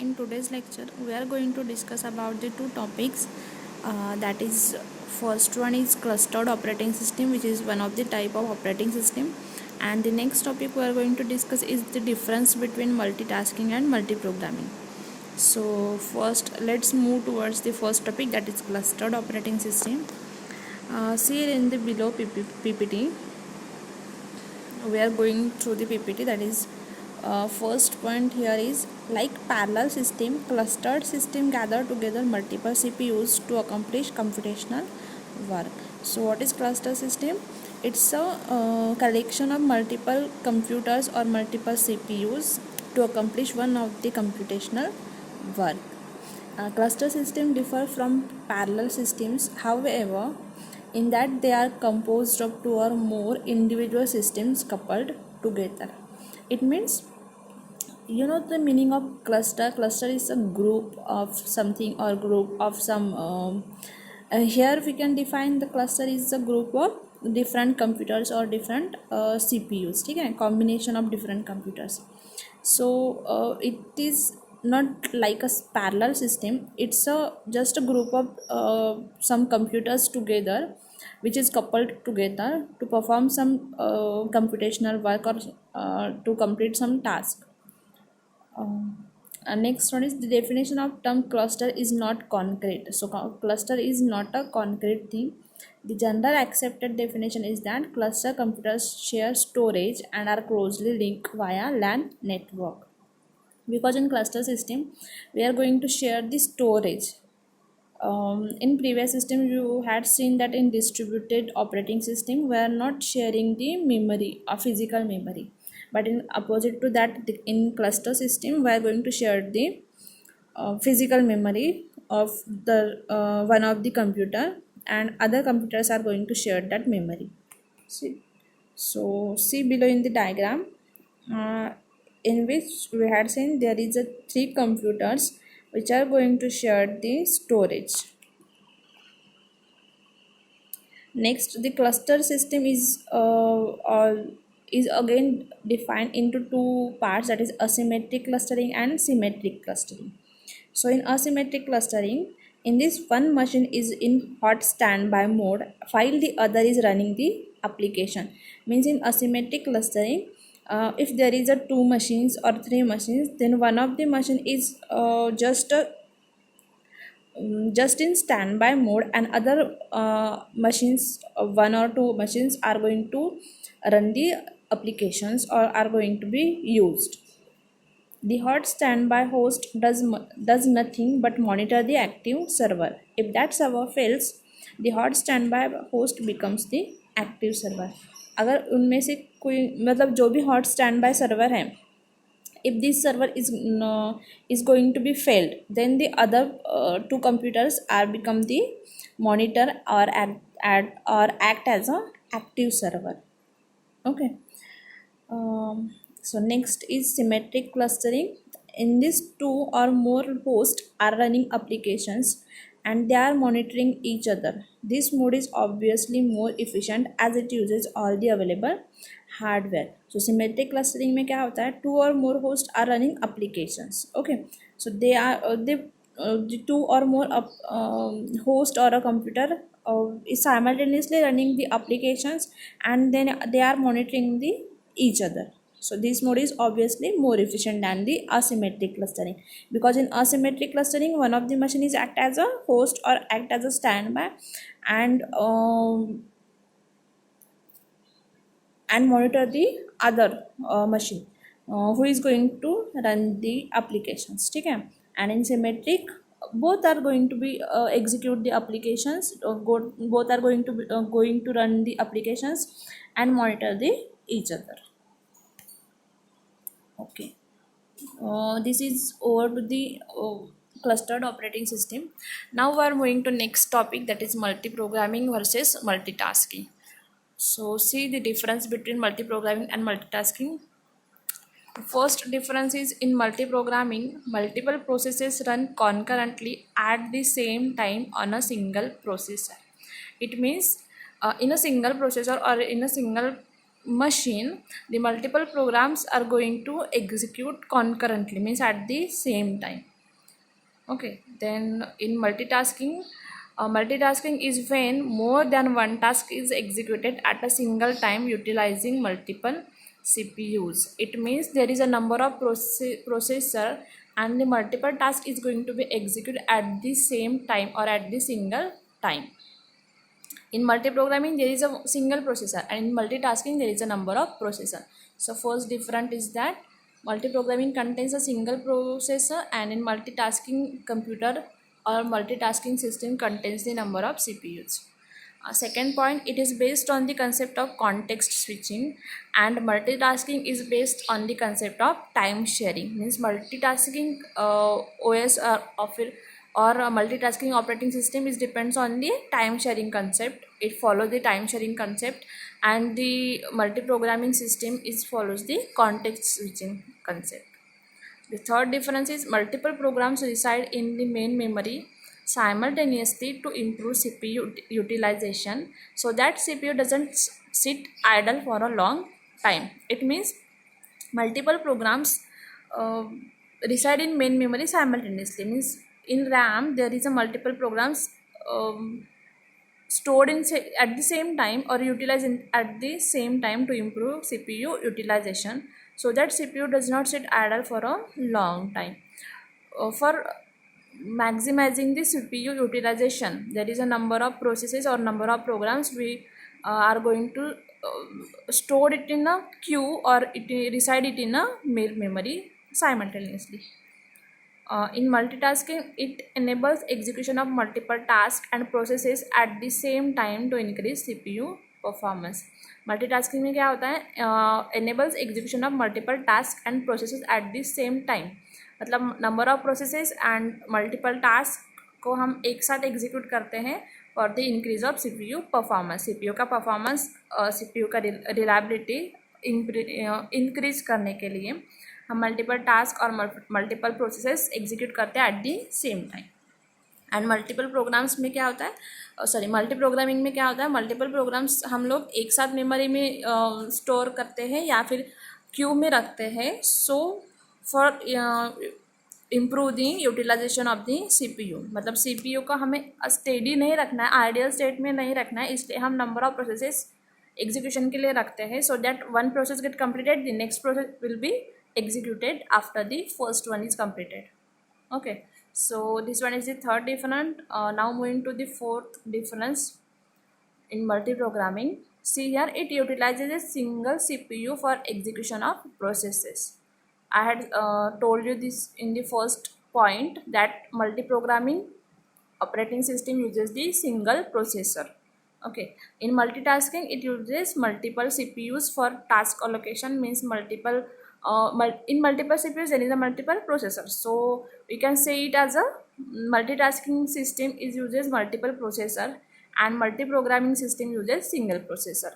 In today's lecture we are going to discuss about the two topics, that is, first one is clustered operating system, which is one of the type of operating system, and the next topic we are going to discuss is the difference between multitasking and multiprogramming. So first let's move towards the first topic, that is clustered operating system. See in the below PPT, we are going through the PPT, that is, first point here is like parallel system, clustered system gather together multiple CPUs to accomplish computational work. So what is cluster system? It's a collection of multiple computers or multiple CPUs to accomplish one of the computational work. Cluster systems differ from parallel systems, however, in that they are composed of two or more individual systems coupled together. It means, you know, the meaning of cluster is a group of something or group of some. Here we can define the cluster is a group of different computers or different CPUs, okay, combination of different computers. So it is not like a parallel system, it's a just a group of some computers together, which is coupled together to perform some computational work or to complete some task. Next one is the definition of term cluster is not concrete. So cluster is not a concrete thing. The general accepted definition is that cluster computers share storage and are closely linked via LAN network. Because in cluster system we are going to share the storage. In previous system you had seen that in distributed operating system we are not sharing the memory or physical memory, but in opposite to that, in cluster system we are going to share the physical memory of the one of the computer, and other computers are going to share that memory. See, so see below in the diagram, uh, in which we had seen there is a three computers which are going to share the storage. Next, the cluster system is again defined into two parts, that is asymmetric clustering and symmetric clustering. So in asymmetric clustering, in this one machine is in hot standby mode while the other is running the application. Means in asymmetric clustering, if there is a two machines or three machines, then one of the machine is just in standby mode, and other machines, one or two machines are going to run the applications or are going to be used. The hot standby host does nothing but monitor the active server. If that server fails, the hot standby host becomes the active server. अगर उनमें से कोई मतलब जो भी hot standby server है, if this server is going to be failed, then the other two computers are become the monitor or act as a active server. Okay. So next is symmetric clustering. In this, two or more hosts are running applications and they are monitoring each other. This mode is obviously more efficient as it uses all the available hardware. So symmetric clustering में क्या होता है, two or more hosts are running applications. Okay, so the two or more host or a computer is simultaneously running the applications, and then they are monitoring the each other. So this mode is obviously more efficient than the asymmetric clustering, because in asymmetric clustering one of the machine is act as a host or act as a standby and monitor the other machine who is going to run the applications. Okay, and in symmetric both are going to be execute the applications, both are going to be going to run the applications and monitor the each other. Okay, this is over to the clustered operating system. Now we are moving to next topic, that is multi-programming versus multitasking. So see the difference between multi-programming and multitasking. First difference is in multi-programming, multiple processes run concurrently at the same time on a single processor. It means in a single processor or in a single machine, the multiple programs are going to execute concurrently, means at the same time. Okay, then in multitasking, multitasking is when more than one task is executed at a single time utilizing multiple CPUs. It means there is a number of processor and the multiple task is going to be executed at the same time or at the single time. In multiprogramming there is a single processor, and in multitasking there is a number of processor. So first difference is that multiprogramming contains a single processor, and in multitasking computer or multitasking system contains the number of CPUs. Second point, it is based on the concept of context switching, and multitasking is based on the concept of time sharing. Means multitasking OS or a multitasking operating system is depends on the time sharing concept. It follows the time sharing concept, and the multiprogramming system is follows the context switching concept. The third difference is multiple programs reside in the main memory simultaneously to improve CPU utilization, so that CPU doesn't sit idle for a long time. It means multiple programs uh, reside in main memory simultaneously. Means in RAM there is a multiple programs stored in at the same time or utilized at the same time to improve CPU utilization, so that CPU does not sit idle for a long time. For maximizing the CPU utilization, there is a number of processes or number of programs we are going to store it in a queue or it reside it in a main memory simultaneously. In multitasking, it enables execution of multiple tasks and processes at the same time to increase CPU performance. Multitasking में क्या होता है? Enables execution of multiple tasks and processes at the same time. मतलब number of processes and multiple tasks को हम एक साथ execute करते हैं for the increase of CPU performance. CPU का performance, CPU का reliability increase करने के लिए हम मल्टीपल टास्क और मल्टीपल प्रोसेसेस एग्जीक्यूट करते हैं at the same time. And multiple programs में क्या होता है, सॉरी मल्टी प्रोग्रामिंग में क्या होता है, मल्टीपल प्रोग्राम्स हम लोग एक साथ मेमोरी में स्टोर करते हैं या फिर क्यू में रखते हैं. So for improve the utilization of the CPU. मतलब CPU का हमें स्टेडी नहीं रखना है, आइडियल स्टेट में नहीं रखना है, इसलिए हम नंबर ऑफ प्रोसेसेस एग्जीक्यूशन के लिए रखते हैं. So that one process gate completed, the next process will be executed after the first one is completed. Okay, so this one is the third difference. Now moving to the fourth difference in multiprogramming. See here, it utilizes a single CPU for execution of processes. I had told you this in the first point that multiprogramming operating system uses the single processor. Okay, in multitasking it uses multiple CPUs for task allocation. Means multiple in multiple CPUs there is a multiple processor, so we can say it as a multitasking system is uses multiple processor and multiprogramming system uses single processor.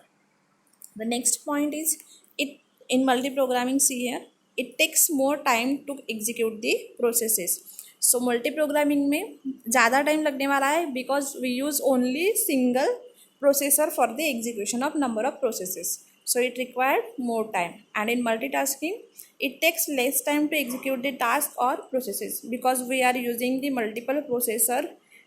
The next point is, it in multiprogramming, see here, it takes more time to execute the processes. So multiprogramming में ज़्यादा time लगने वाला है because we use only single processor for the execution of number of processes. So it required more time. And in multitasking, it takes less time to execute the task or processes because we are using the multiple processor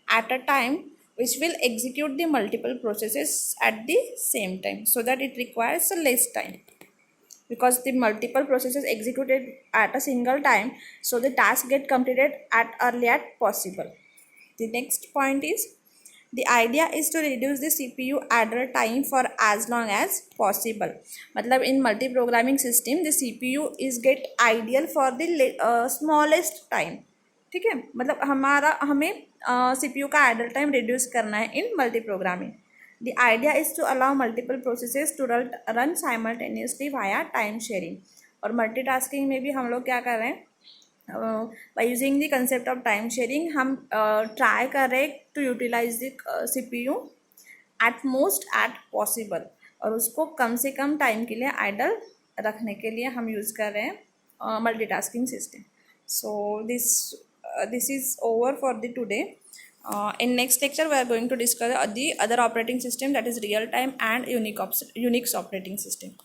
at a time which will execute the multiple processes at the same time, so that it requires a less time because the multiple processes executed at a single time, so the task get completed at earliest possible. The next point is, the idea is to reduce the CPU idle time for as long as possible. मतलब in multiprogramming system the CPU is get ideal for the smallest time. ठीक है, मतलब हमें CPU का idle time reduce करना है in multiprogramming. The idea is to allow multiple processes to run simultaneously via time sharing. और multitasking में भी हम लोग क्या कर रहे हैं, by using the concept of time sharing हम try कर रहे to utilize the CPU at most at possible, और उसको कम से कम टाइम के लिए idle रखने के लिए हम यूज़ कर रहे हैं multitasking system. So this is over for the today. In next lecture we are going to discuss the other operating system, that is real time and Unix operating system.